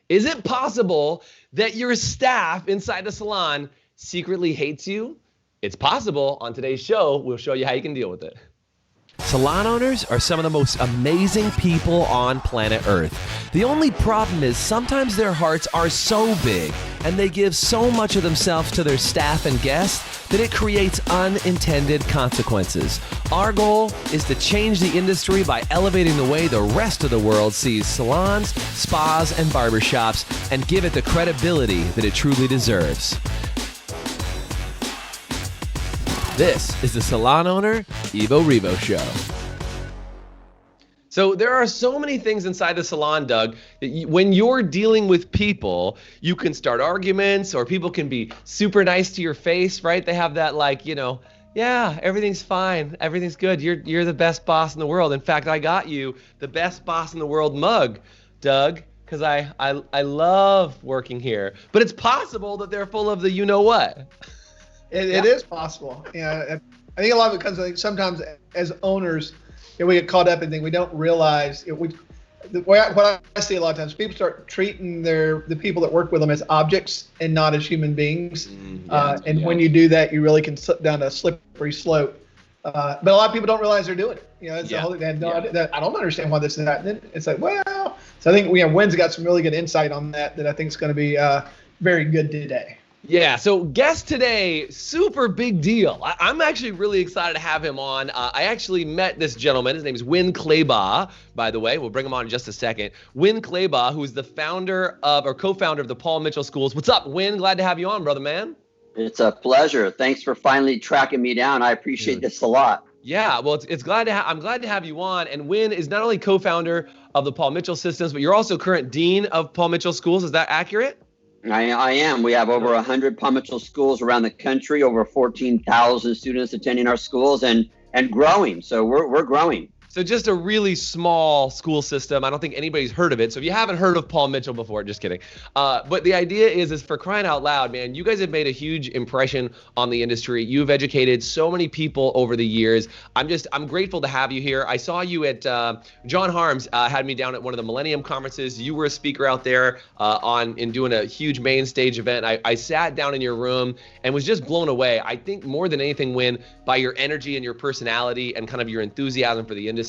Is it possible that your staff inside the salon secretly hates you? It's possible. On today's show, we'll show you how you can deal with it. Salon owners are some of the most amazing people on planet Earth. The only problem is sometimes their hearts are so big and they give so much of themselves to their staff and guests that it creates unintended consequences. Our goal is to change the industry by elevating the way the rest of the world sees salons, spas, and barbershops and give it the credibility that it truly deserves. This is the Salon Owner Evo Revo Show. So there are so many things inside the salon, Doug, that when you're dealing with people, you can start arguments or people can be super nice to your face, right? They have that yeah, everything's fine. Everything's good. You're the best boss in the world. In fact, I got you the best boss in the world mug, Doug, because I love working here. But it's possible that they're full of the you-know-what. It is possible. I think a lot of it comes, sometimes as owners, we get caught up in things we don't realize. What I see a lot of times, people start treating the people that work with them as objects and not as human beings. When you do that, you really can slip down a slippery slope. But a lot of people don't realize they're doing it. It's the whole thing. They have no idea. I don't understand why this is happening. It's like, well, so I think Winn's got some really good insight on that I think is going to be very good today. Yeah, so guest today, super big deal. I'm actually really excited to have him on. I actually met this gentleman. His name is Winn Claybaugh, by the way. We'll bring him on in just a second. Winn Claybaugh, who is the co-founder of the Paul Mitchell Schools. What's up, Winn? Glad to have you on, brother man. It's a pleasure. Thanks for finally tracking me down. I appreciate this a lot. Yeah, well, I'm glad to have you on. And Winn is not only co-founder of the Paul Mitchell Systems, but you're also current dean of Paul Mitchell Schools. Is that accurate? I am. We have over 100 Paul Mitchell schools around the country, over 14,000 students attending our schools and growing. So we're growing. So just a really small school system. I don't think anybody's heard of it. So if you haven't heard of Paul Mitchell before, just kidding. But the idea is for crying out loud, man, you guys have made a huge impression on the industry. You've educated so many people over the years. I'm grateful to have you here. I saw you at John Harms had me down at one of the Millennium Conferences. You were a speaker out there in doing a huge main stage event. I sat down in your room and was just blown away. I think more than anything, Winn, by your energy and your personality and kind of your enthusiasm for the industry.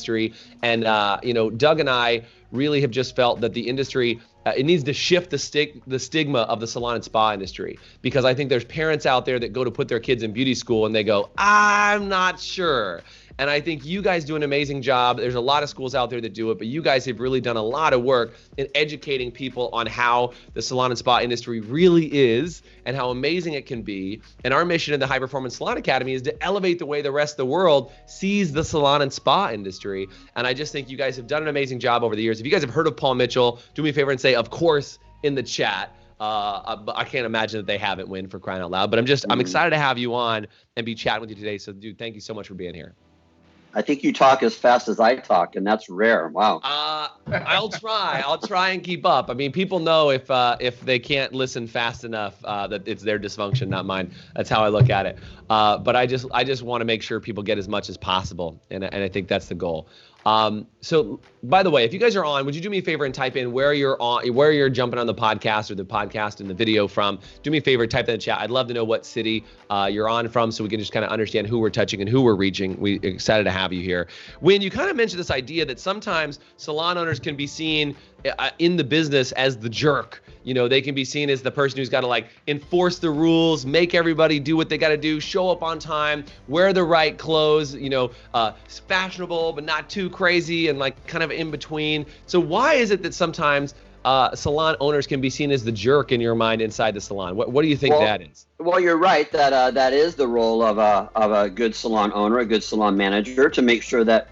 And, Doug and I really have just felt that the industry, it needs to shift the stigma of the salon and spa industry, because I think there's parents out there that go to put their kids in beauty school and they go, I'm not sure. And I think you guys do an amazing job. There's a lot of schools out there that do it, but you guys have really done a lot of work in educating people on how the salon and spa industry really is and how amazing it can be. And our mission in the High Performance Salon Academy is to elevate the way the rest of the world sees the salon and spa industry. And I just think you guys have done an amazing job over the years. If you guys have heard of Paul Mitchell, do me a favor and say, of course, in the chat. But I can't imagine that they haven't, Winn, for crying out loud. But I'm excited to have you on and be chatting with you today. So, dude, thank you so much for being here. I think you talk as fast as I talk, and that's rare. Wow. I'll try and keep up. I mean, people know if they can't listen fast enough, that it's their dysfunction, not mine. That's how I look at it. But I just want to make sure people get as much as possible, and I think that's the goal. So by the way, if you guys are on, would you do me a favor and type in where you're jumping on the podcast or the podcast and the video from? Do me a favor, type in the chat. I'd love to know what city you're on from, so we can just kind of understand who we're touching and who we're reaching. We're excited to have you here. Winn, you kind of mentioned this idea that sometimes salon owners can be seen in the business as the jerk. They can be seen as the person who's got to enforce the rules, make everybody do what they got to do, show up on time, wear the right clothes, fashionable, but not too crazy and kind of in between. So why is it that sometimes salon owners can be seen as the jerk in your mind inside the salon? What do you think that is? Well, you're right that is the role of a good salon owner, a good salon manager, to make sure that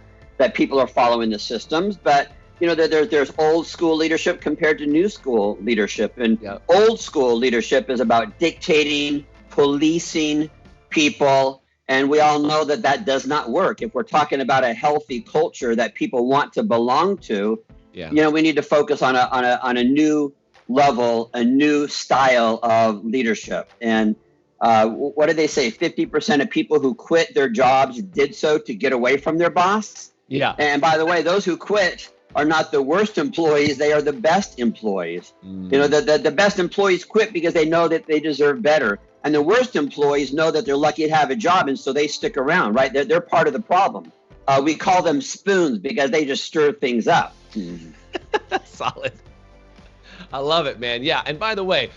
people are following the systems. But there's old school leadership compared to new school leadership. And old school leadership is about dictating, policing people. And we all know that does not work. If we're talking about a healthy culture that people want to belong to, we need to focus on a new level, a new style of leadership. And what did they say? 50% of people who quit their jobs did so to get away from their boss. Yeah. And by the way, those who quit are not the worst employees, they are the best employees. You know, the best employees quit because they know that they deserve better. And the worst employees know that they're lucky to have a job, and so they stick around, right? They're part of the problem. We call them spoons because they just stir things up. Solid. I love it, man. Yeah. And by the way,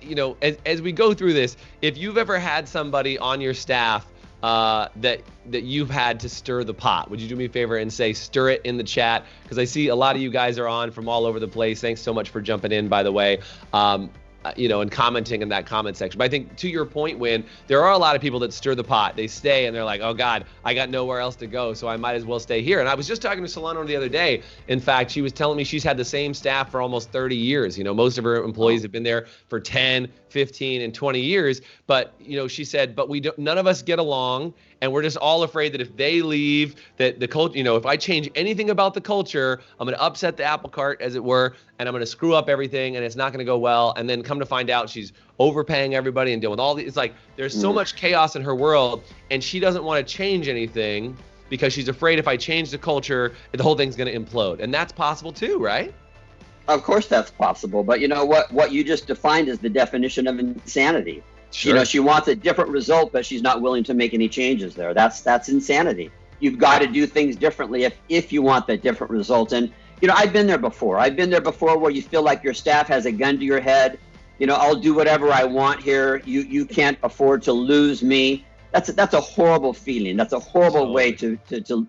you know, as we go through this, if you've ever had somebody on your staff that you've had to stir the pot, would you do me a favor and say stir it in the chat? Because I see a lot of you guys are on from all over the place. Thanks so much for jumping in, by the way. You know, and commenting in that comment section. But I think to your point, Winn, there are a lot of people that stir the pot. They stay and they're like, oh God, I got nowhere else to go, so I might as well stay here. And I was just talking to Salon owner the other day. In fact, she was telling me she's had the same staff for almost 30 years. You know, most of her employees have been there for 10, 15, and 20 years. But, you know, she said, but none of us get along. And we're just all afraid that if they leave, that the culture, you know, if I change anything about the culture, I'm going to upset the apple cart, as it were, and I'm going to screw up everything, and it's not going to go well. And then come to find out she's overpaying everybody and dealing with all these. It's like there's so much chaos in her world, and she doesn't want to change anything because she's afraid if I change the culture, the whole thing's going to implode. And that's possible too, right? Of course that's possible. But you know what you just defined is the definition of insanity. Sure. You know, she wants a different result, but she's not willing to make any changes there. That's insanity. You've got to do things differently if you want that different result. And, you know, I've been there before. I've been there before where you feel like your staff has a gun to your head. You know, I'll do whatever I want here. You can't afford to lose me. That's a horrible feeling. That's a horrible way to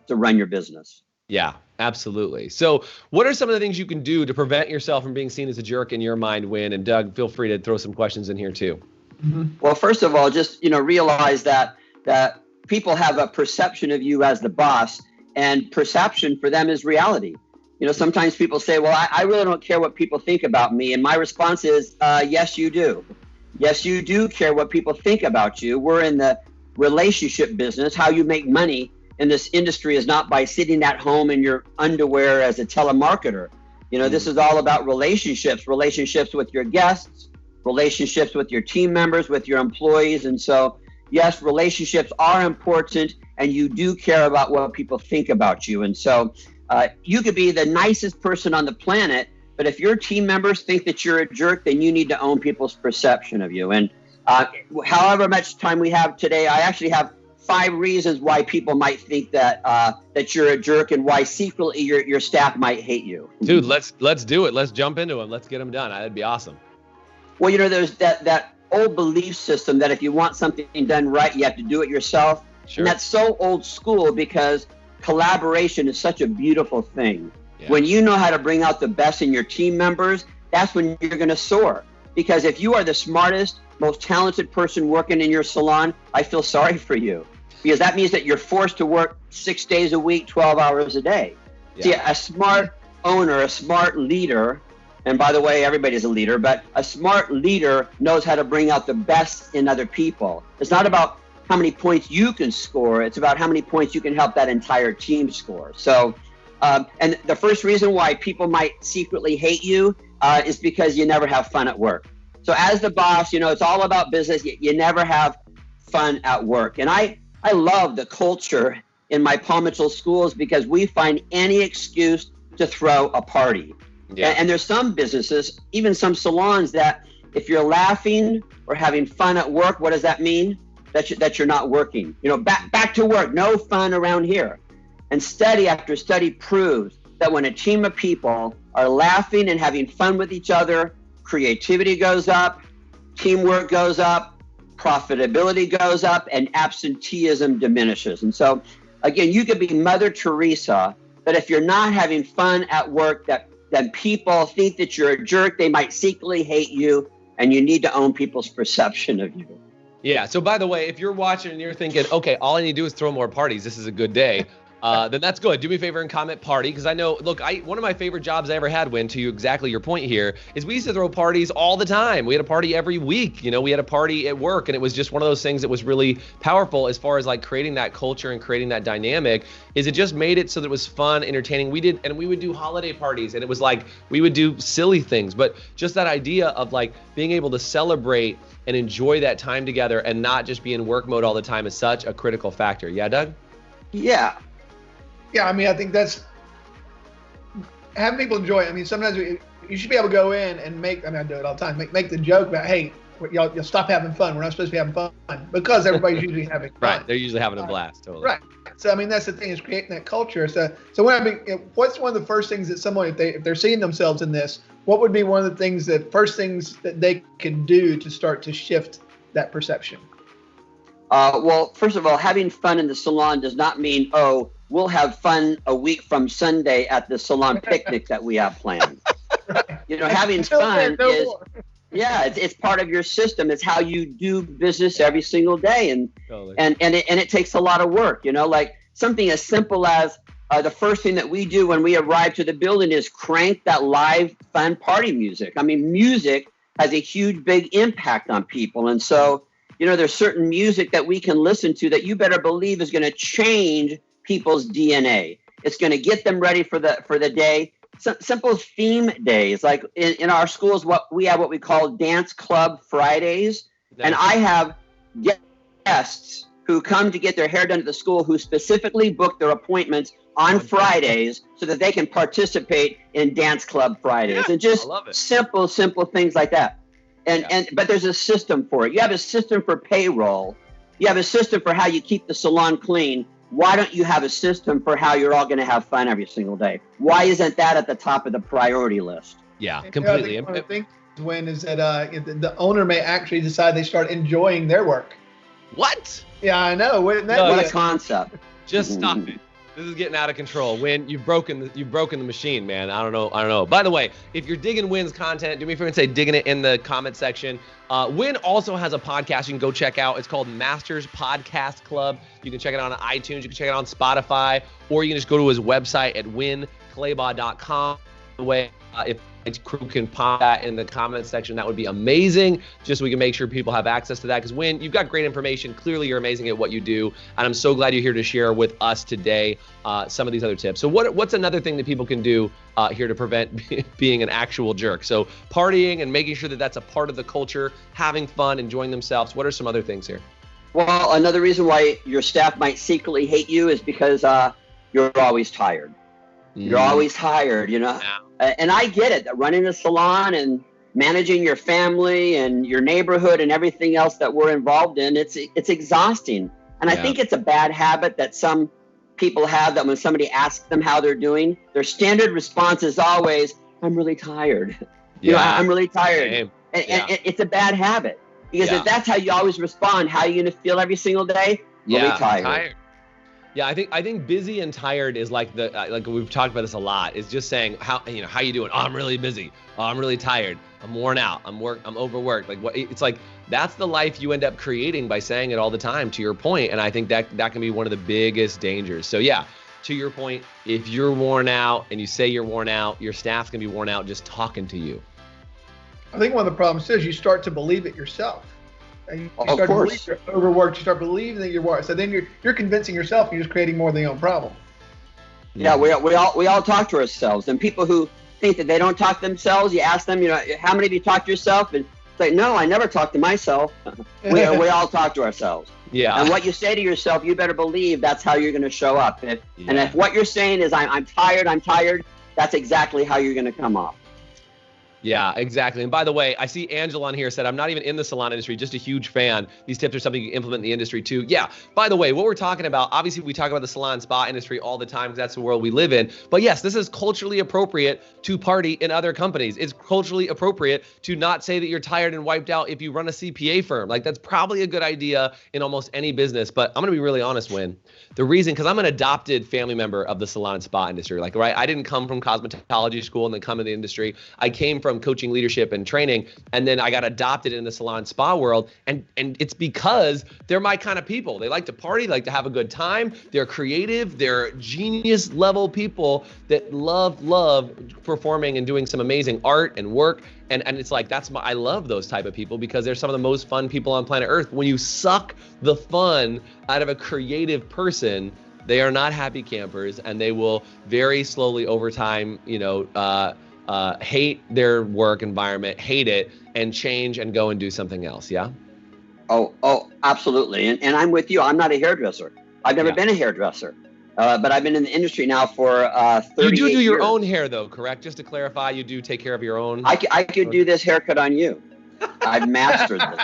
run your business. Yeah, absolutely. So what are some of the things you can do to prevent yourself from being seen as a jerk in your mind, Winn? And Doug, feel free to throw some questions in here too. Well, first of all, just, you know, realize that people have a perception of you as the boss, and perception for them is reality. You know, sometimes people say, well, I really don't care what people think about me. And my response is, yes, you do. Yes, you do care what people think about you. We're in the relationship business. How you make money in this industry is not by sitting at home in your underwear as a telemarketer. You know, this is all about relationships with your guests, relationships with your team members, with your employees. And so, yes, relationships are important, and you do care about what people think about you. And so you could be the nicest person on the planet, but if your team members think that you're a jerk, then you need to own people's perception of you. And however much time we have today, I actually have 5 reasons why people might think that that you're a jerk, and why secretly your staff might hate you. Dude, let's do it. Let's jump into them. Let's get them done. That'd be awesome. Well, you know, there's that old belief system that if you want something done right, you have to do it yourself. Sure. And that's so old school, because collaboration is such a beautiful thing. Yeah. When you know how to bring out the best in your team members, that's when you're going to soar. Because if you are the smartest, most talented person working in your salon, I feel sorry for you. Because that means that you're forced to work 6 days a week, 12 hours a day. Yeah. See, a smart owner, a smart leader, and by the way, everybody's a leader, but a smart leader knows how to bring out the best in other people. It's not about how many points you can score. It's about how many points you can help that entire team score. So, and the first reason why people might secretly hate you is because you never have fun at work. So as the boss, you know, it's all about business. You never have fun at work. And I love the culture in my Paul Mitchell schools, because we find any excuse to throw a party. Yeah. And there's some businesses, even some salons, that if you're laughing or having fun at work, what does that mean? That you're not working. You know, back to work, no fun around here. And study after study proves that when a team of people are laughing and having fun with each other, creativity goes up, teamwork goes up, profitability goes up, and absenteeism diminishes. And so, again, you could be Mother Teresa, but if you're not having fun at work, then people think that you're a jerk. They might secretly hate you, and you need to own people's perception of you. Yeah. So by the way, if you're watching and you're thinking, okay, all I need to do is throw more parties, this is a good day, then that's good. Do me a favor and comment party, because I know, look, one of my favorite jobs I ever had, Winn, to exactly your point here, is we used to throw parties all the time. We had a party every week. You know, we had a party at work, and it was just one of those things that was really powerful as far as like creating that culture and creating that dynamic. Is it just made it so that it was fun, entertaining. We would do holiday parties, and it was like we would do silly things, but just that idea of like being able to celebrate and enjoy that time together and not just be in work mode all the time is such a critical factor. Yeah, Doug? Yeah. Yeah, I mean, I think that's having people enjoy it. I mean, sometimes you should be able to go in and make. I mean, I do it all the time. Make the joke about, hey, y'all stop having fun. We're not supposed to be having fun, because everybody's usually having fun. Right. They're usually having a blast. Totally. Right. So I mean, that's the thing, is creating that culture. So what's one of the first things that someone, if they're seeing themselves in this, what would be one of the first things that they can do to start to shift that perception? Well, first of all, having fun in the salon does not mean, oh, we'll have fun a week from Sunday at the salon picnic that we have planned. Right. You know, having fun is, it's part of your system. It's how you do business every single day, and it takes a lot of work. You know, like something as simple as the first thing that we do when we arrive to the building is crank that live fun party music. I mean, music has a huge, big impact on people, and so, you know, there's certain music that we can listen to that you better believe is going to change people's DNA. It's going to get them ready for the day. Simple theme days, like in our schools, what we call Dance Club Fridays. Nice. And I have guests who come to get their hair done at the school who specifically book their appointments on Fridays so that they can participate in Dance Club Fridays. And just simple things like that. But there's a system for it. You have a system for payroll. You have a system for how you keep the salon clean. Why don't you have a system for how you're all going to have fun every single day? Why isn't that at the top of the priority list? Yeah, completely. You know, I think one of the things, Winn, is that the owner may actually decide they start enjoying their work. What? Yeah, I know. What a concept. Just stop it. This is getting out of control. Winn, you've broken the machine, man. I don't know. By the way, if you're digging Winn's content, do me a favor and say digging it in the comment section. Winn also has a podcast you can go check out. It's called Masters Podcast Club. You can check it out on iTunes. You can check it out on Spotify, or you can just go to his website at winnclaybaugh.com. By the way, if crew can pop that in the comment section, that would be amazing, just so we can make sure people have access to that. Because Winn, you've got great information. Clearly, you're amazing at what you do, and I'm so glad you're here to share with us today some of these other tips. So what's another thing that people can do here to prevent being an actual jerk? So partying and making sure that that's a part of the culture, having fun, enjoying themselves. What are some other things here? Well, another reason why your staff might secretly hate you is because you're always tired. You're always tired, you know. Yeah. And I get it, running a salon and managing your family and your neighborhood and everything else that we're involved in, it's exhausting. And I think it's a bad habit that some people have, that when somebody asks them how they're doing, their standard response is always, I'm really tired. You know, I'm really tired. And it's a bad habit, because if that's how you always respond, how are you going to feel every single day? Really tired. Yeah, I think busy and tired is like like we've talked about this a lot. Is just saying how you doing? Oh, I'm really busy. Oh, I'm really tired. I'm worn out. I'm overworked. Like what? It's like that's the life you end up creating by saying it all the time. To your point, and I think that can be one of the biggest dangers. So yeah, to your point, if you're worn out and you say you're worn out, your staff's gonna be worn out just talking to you. I think one of the problems is you start to believe it yourself. And you start to believe you're overworked. You start believing that you're worked. So then you're convincing yourself. You're just creating more than your own problem. Yeah, we all talk to ourselves. And people who think that they don't talk to themselves, you ask them, how many of you talk to yourself? And it's like, no, I never talk to myself. we all talk to ourselves. Yeah. And what you say to yourself, you better believe that's how you're going to show up. And if what you're saying is I'm tired, that's exactly how you're going to come off. Yeah, exactly. And by the way, I see Angela on here said, I'm not even in the salon industry, just a huge fan. These tips are something you can implement in the industry too. Yeah, by the way, what we're talking about, obviously we talk about the salon spa industry all the time because that's the world we live in. But yes, this is culturally appropriate to party in other companies. It's culturally appropriate to not say that you're tired and wiped out if you run a CPA firm. Like that's probably a good idea in almost any business. But I'm going to be really honest, Winn. The reason, because I'm an adopted family member of the salon and spa industry. Like, right, I didn't come from cosmetology school and then come into the industry. I came from coaching, leadership, and training, and then I got adopted in the salon spa world, and it's because they're my kind of people. They like to party, like to have a good time. They're creative. They're genius level people that love performing and doing some amazing art and work. And it's like I love those type of people because they're some of the most fun people on planet Earth. When you suck the fun out of a creative person, they are not happy campers, and they will very slowly over time, hate their work environment, hate it, and change and go and do something else. Yeah. Oh, absolutely. And I'm with you. I'm not a hairdresser. I've never been a hairdresser. but I've been in the industry now for 38 You do your years. own hair, though, correct? Just to clarify, you do take care of your own. I could do this haircut on you. I've mastered this.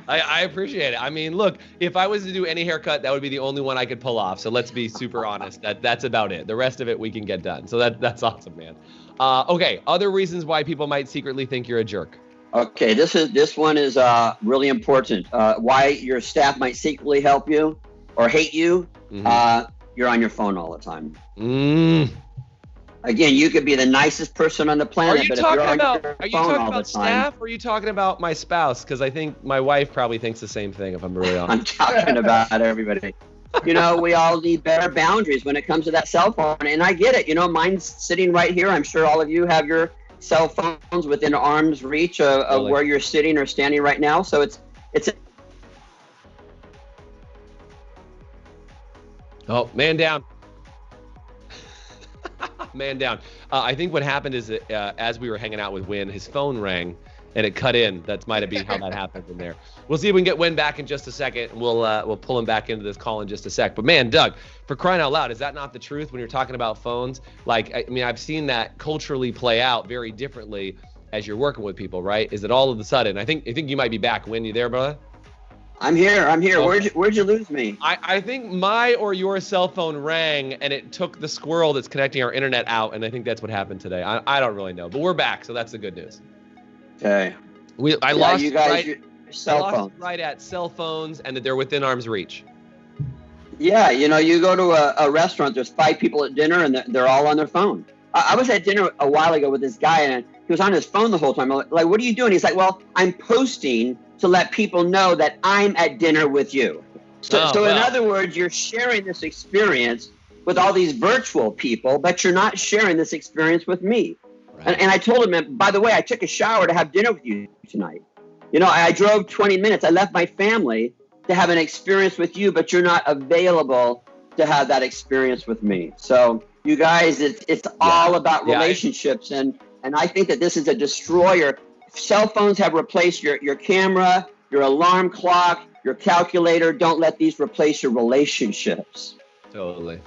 I appreciate it. I mean, look, if I was to do any haircut, that would be the only one I could pull off. So let's be super honest. That's about it. The rest of it we can get done. So that's awesome, man. Okay, other reasons why people might secretly think you're a jerk. Okay, this one is really important. Why your staff might secretly help you or hate you. Mm-hmm. You're on your phone all the time. Again, you could be the nicest person on the planet, but if you're on your phone all the time. Are you talking about staff, or are you talking about my spouse? Because I think my wife probably thinks the same thing, if I'm really honest. I'm talking about everybody. You know, we all need better boundaries when it comes to that cell phone, and I get it. You know, mine's sitting right here. I'm sure all of you have your cell phones within arm's reach of totally. Where you're sitting or standing right now. So it's. Oh, man down. Man down. I think what happened is that as we were hanging out with Winn, his phone rang and it cut in. That might have been how that happened in there. We'll see if we can get Winn back in just a second. We'll pull him back into this call in just a sec. But man, Doug, for crying out loud, is that not the truth when you're talking about phones? Like, I mean, I've seen that culturally play out very differently as you're working with people, right? Is that all of a sudden? I think you might be back. Winn, you there, brother? I'm here. Okay. Where'd you lose me? I think my or your cell phone rang and it took the squirrel that's connecting our internet out, and I think that's what happened today. I don't really know, but we're back, so that's the good news. Okay. I lost you guys, right, your cell phones. Right at cell phones and that they're within arm's reach. Yeah, you know, you go to a restaurant, there's 5 people at dinner and they're all on their phone. I was at dinner a while ago with this guy and he was on his phone the whole time. I'm like, what are you doing? He's like, well, I'm posting to let people know that I'm at dinner with you. So in other words, you're sharing this experience with all these virtual people, but you're not sharing this experience with me. Right. And I told him, by the way, I took a shower to have dinner with you tonight. You know, I drove 20 minutes. I left my family to have an experience with you, but you're not available to have that experience with me. So you guys, it's all about relationships. And I think that this is a destroyer. Cell phones have replaced your camera, your alarm clock, your calculator. Don't let these replace your relationships. Totally.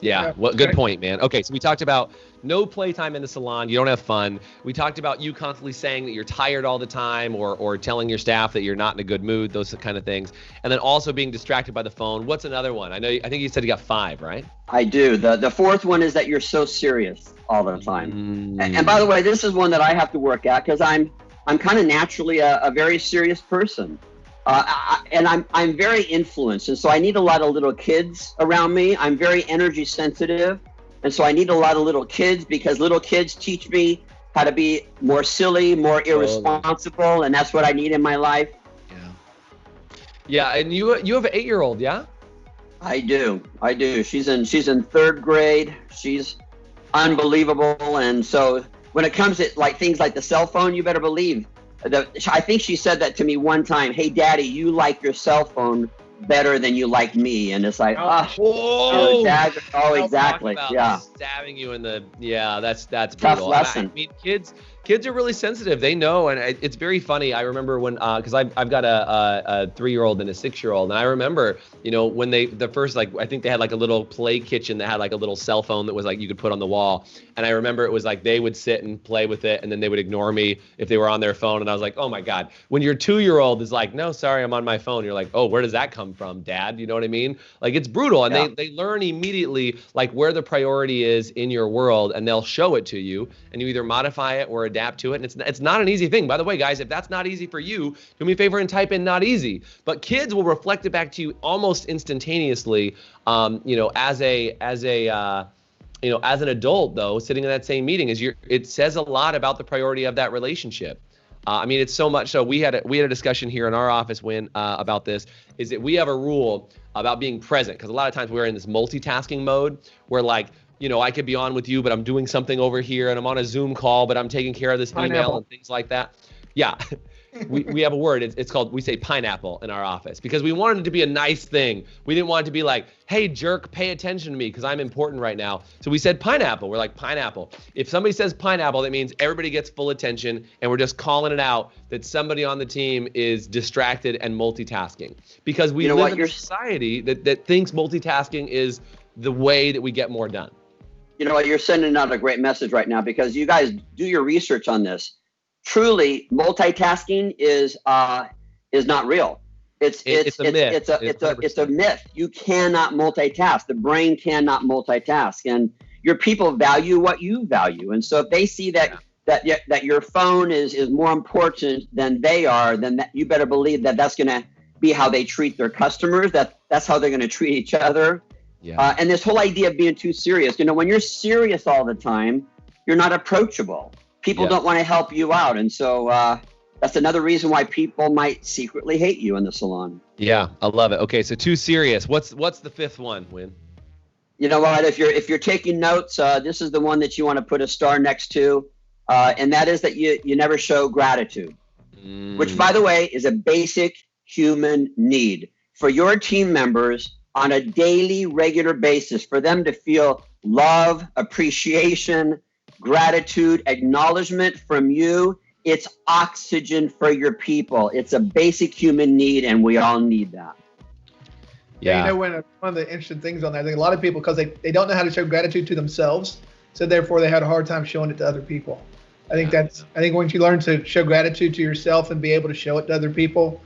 Yeah. Well, good point, man. Okay, so we talked about no playtime in the salon. You don't have fun. We talked about you constantly saying that you're tired all the time or telling your staff that you're not in a good mood, those kind of things. And then also being distracted by the phone. What's another one? I think you said you got 5, right? I do. The fourth one is that you're so serious all the time. And by the way, this is one that I have to work at because I'm kind of naturally a very serious person. And I'm very influenced, and so I need a lot of little kids around me. I'm very energy sensitive, and so I need a lot of little kids because little kids teach me how to be more silly, more irresponsible, and that's what I need in my life. Yeah, and you have an 8-year-old, yeah? I do. She's in 3rd grade. She's unbelievable, and so when it comes to like things like the cell phone, you better believe. I think she said that to me one time. Hey, Daddy, you like your cell phone better than you like me, and it's like, Dad, exactly, yeah. Stabbing you in the, that's tough brutal. lesson. I mean, kids are really sensitive. They know, and it's very funny. I remember when, because I've got a 3-year-old and a 6-year-old, and I remember, you know, when the first, like, I think they had like a little play kitchen that had like a little cell phone that was like you could put on the wall, and I remember it was like they would sit and play with it, and then they would ignore me if they were on their phone, and I was like, oh my God. When your 2-year-old is like, no, sorry, I'm on my phone, you're like, oh, where does that come from, Dad? You know what I mean? Like, it's brutal, and they learn immediately like where the priority is in your world, and they'll show it to you, and you either modify it or adapt to it. And it's not an easy thing. By the way, guys, if that's not easy for you, do me a favor and type in not easy. But kids will reflect it back to you almost instantaneously. You know, as an adult though, sitting in that same meeting, it says a lot about the priority of that relationship. I mean, it's so much so we had a discussion here in our office about this, is that we have a rule about being present, because a lot of times we're in this multitasking mode where, like, you know, I could be on with you, but I'm doing something over here, and I'm on a Zoom call, but I'm taking care of this email and things like that. Yeah. we have a word. It's called, we say pineapple in our office, because we wanted it to be a nice thing. We didn't want it to be like, hey, jerk, pay attention to me because I'm important right now. So we said pineapple. We're like, pineapple. If somebody says pineapple, that means everybody gets full attention, and we're just calling it out that somebody on the team is distracted and multitasking. Because we live in a society that thinks multitasking is the way that we get more done. You know what? You're sending out a great message right now, because you guys do your research on this. Truly, multitasking is not real. It's a myth. It's a myth. You cannot multitask. The brain cannot multitask, and your people value what you value. And so if they see that your phone is more important than they are, then you better believe that's going to be how they treat their customers. That's how they're going to treat each other. Yeah. And this whole idea of being too serious, when you're serious all the time, you're not approachable. People don't want to help you out. And so that's another reason why people might secretly hate you in the salon. Yeah, I love it. Okay, so too serious. What's the fifth one, Winn? You know what? If you're taking notes, this is the one that you want to put a star next to, and that is that you never show gratitude, which, by the way, is a basic human need for your team members on a daily, regular basis, for them to feel love, appreciation, gratitude, acknowledgement from you. It's oxygen for your people. It's a basic human need, and we all need that. Yeah. One of the interesting things on that, I think a lot of people, because they don't know how to show gratitude to themselves, so therefore they had a hard time showing it to other people. I think once you learn to show gratitude to yourself and be able to show it to other people,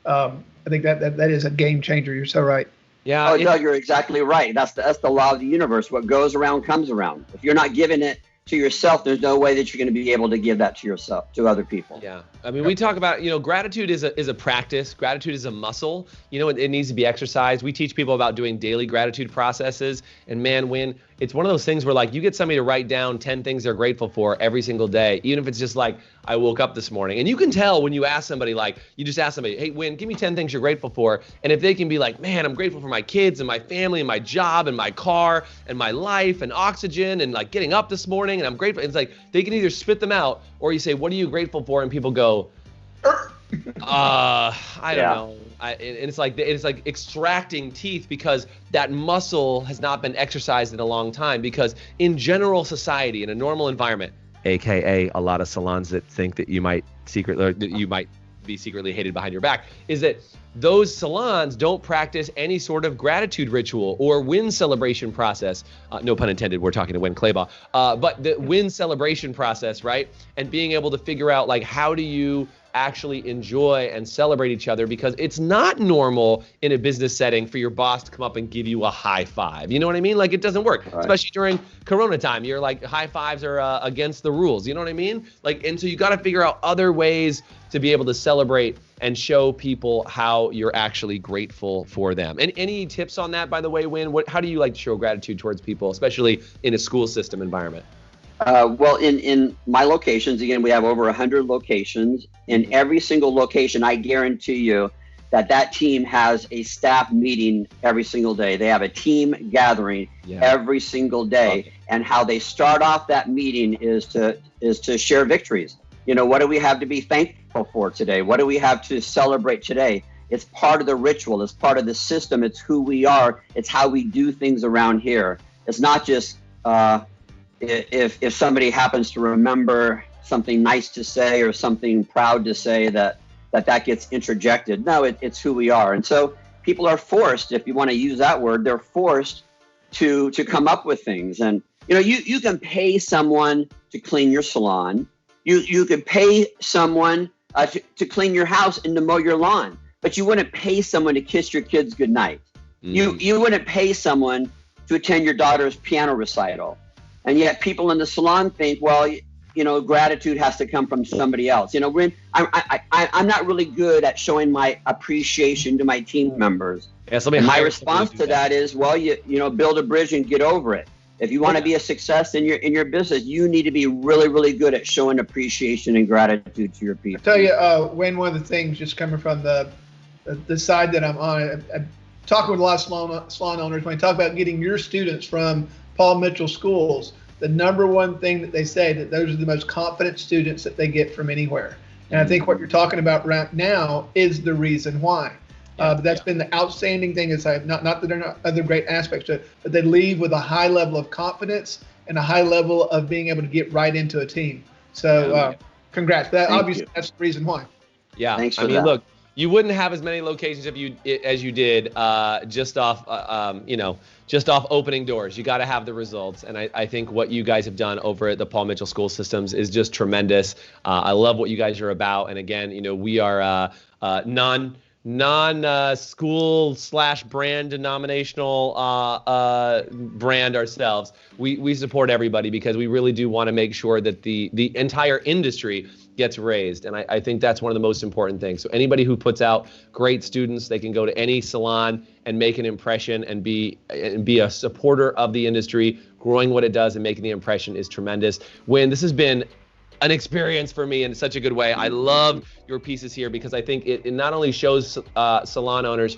I think that is a game changer. You're so right. Yeah. Oh, Doug, you're exactly right. That's the law of the universe. What goes around comes around. If you're not giving it to yourself, there's no way that you're going to be able to give that to yourself, to other people. Yeah. I mean, we talk about, gratitude is a practice. Gratitude is a muscle. It needs to be exercised. We teach people about doing daily gratitude processes. And man, Winn, it's one of those things where, like, you get somebody to write down 10 things they're grateful for every single day, even if it's just like, I woke up this morning. And you can tell when you ask somebody, like, you just ask somebody, hey, Winn, give me 10 things you're grateful for. And if they can be like, man, I'm grateful for my kids and my family and my job and my car and my life and oxygen and, like, getting up this morning, and I'm grateful. It's like they can either spit them out, or you say, what are you grateful for? And people go, I don't know. And it's like extracting teeth, because that muscle has not been exercised in a long time. Because in general society, in a normal environment, AKA a lot of salons that think that you might be secretly hated behind your back, is that those salons don't practice any sort of gratitude ritual or win celebration process. No pun intended, we're talking to Winn Claybaugh. But the win celebration process, right? And being able to figure out, like, how do you actually enjoy and celebrate each other, because it's not normal in a business setting for your boss to come up and give you a high five. You know what I mean? Like, it doesn't work, right. Especially during Corona time. You're like, high fives are against the rules. You know what I mean? Like, and so you got to figure out other ways to be able to celebrate and show people how you're actually grateful for them. And any tips on that, by the way, Winn? How do you like to show gratitude towards people, especially in a school system environment? Well, in my locations, again, we have over 100 locations. In every single location, I guarantee you that team has a staff meeting every single day. They have a team gathering every single day. Okay. And how they start off that meeting is to share victories. What do we have to be thankful for today? What do we have to celebrate today? It's part of the ritual. It's part of the system. It's who we are. It's how we do things around here. It's not just if somebody happens to remember something nice to say or something proud to say that gets interjected. No, it's who we are. And so people are forced, if you want to use that word, they're forced to come up with things. And you can pay someone to clean your salon. You could pay someone to clean your house and to mow your lawn, but you wouldn't pay someone to kiss your kids goodnight. You wouldn't pay someone to attend your daughter's piano recital. And yet people in the salon think, well, gratitude has to come from somebody else. When I'm not really good at showing my appreciation to my team members. Yeah, and my response to that is, well, build a bridge and get over it. If you want to be a success in your business, you need to be really, really good at showing appreciation and gratitude to your people. I tell you, Winn, one of the things, just coming from the side that I'm on, I'm talking with a lot of salon owners. When I talk about getting your students from Paul Mitchell schools, the number one thing that they say, that those are the most confident students that they get from anywhere. And I think what you're talking about right now is the reason why. But that's been the outstanding thing, is not that there are not other great aspects to it, but they leave with a high level of confidence and a high level of being able to get right into a team. So congrats. Obviously, that's the reason why. Yeah. Thanks for that. Look, You wouldn't have as many locations as you did just off opening doors. You got to have the results, and I think what you guys have done over at the Paul Mitchell School Systems is just tremendous. I love what you guys are about, and again, we are non-school / brand denominational brand ourselves. We support everybody because we really do want to make sure that the entire industry gets raised, and I think that's one of the most important things. So anybody who puts out great students, they can go to any salon and make an impression and be a supporter of the industry, growing what it does and making the impression is tremendous. Winn, this has been an experience for me in such a good way. I love your pieces here because I think it not only shows salon owners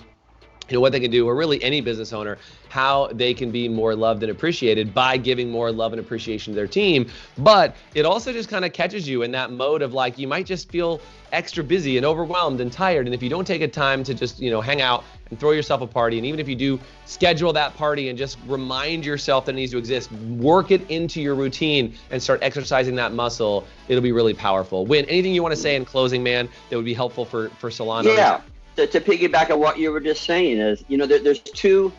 what they can do, or really any business owner, how they can be more loved and appreciated by giving more love and appreciation to their team. But it also just kind of catches you in that mode of like, you might just feel extra busy and overwhelmed and tired. And if you don't take a time to just, hang out and throw yourself a party, and even if you do schedule that party and just remind yourself that it needs to exist, work it into your routine and start exercising that muscle, it'll be really powerful. Winn, anything you want to say in closing, man, that would be helpful for salon owners? Yeah. To piggyback on what you were just saying is, there's two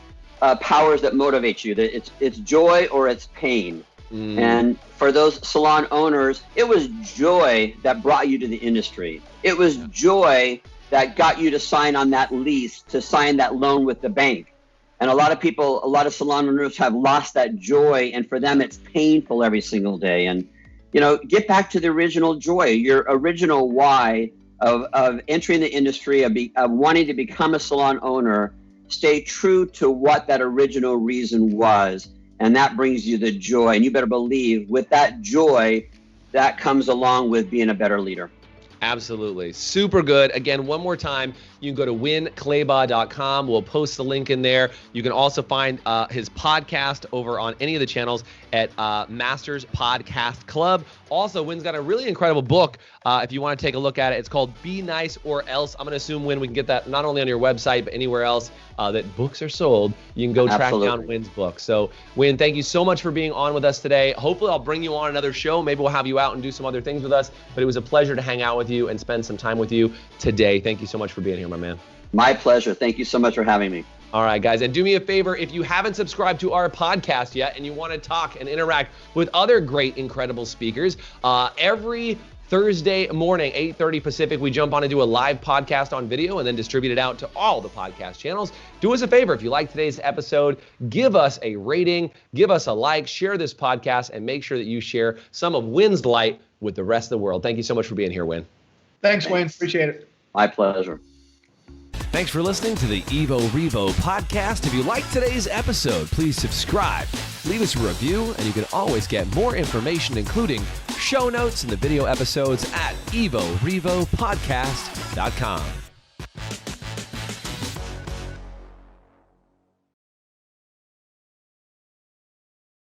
powers that motivate you. It's joy or it's pain. And for those salon owners, it was joy that brought you to the industry. It was joy that got you to sign on that lease, to sign that loan with the bank. And a lot of salon owners have lost that joy, and for them, it's painful every single day. And, get back to the original joy, your original why of entering the industry, of wanting to become a salon owner. Stay true to what that original reason was, and that brings you the joy. And you better believe with that joy, that comes along with being a better leader. Absolutely. Super good. Again, one more time, you can go to winnclaybaugh.com. We'll post the link in there. You can also find his podcast over on any of the channels at Masters Podcast Club. Also, Winn's got a really incredible book if you want to take a look at it. It's called Be Nice or Else. I'm going to assume, Winn, we can get that not only on your website, but anywhere else that books are sold. You can go track down Winn's book. So, Winn, thank you so much for being on with us today. Hopefully, I'll bring you on another show. Maybe we'll have you out and do some other things with us. But it was a pleasure to hang out with you and spend some time with you today. Thank you so much for being here, my man. My pleasure. Thank you so much for having me. All right, guys. And do me a favor, if you haven't subscribed to our podcast yet and you want to talk and interact with other great, incredible speakers, every Thursday morning, 8:30 Pacific, we jump on and do a live podcast on video and then distribute it out to all the podcast channels. Do us a favor. If you like today's episode, give us a rating, give us a like, share this podcast, and make sure that you share some of Winn's light with the rest of the world. Thank you so much for being here, Winn. Thanks, Winn. Appreciate it. My pleasure. Thanks for listening to the Evo Revo podcast. If you liked today's episode, please subscribe, leave us a review, and you can always get more information, including show notes and the video episodes at evorevopodcast.com.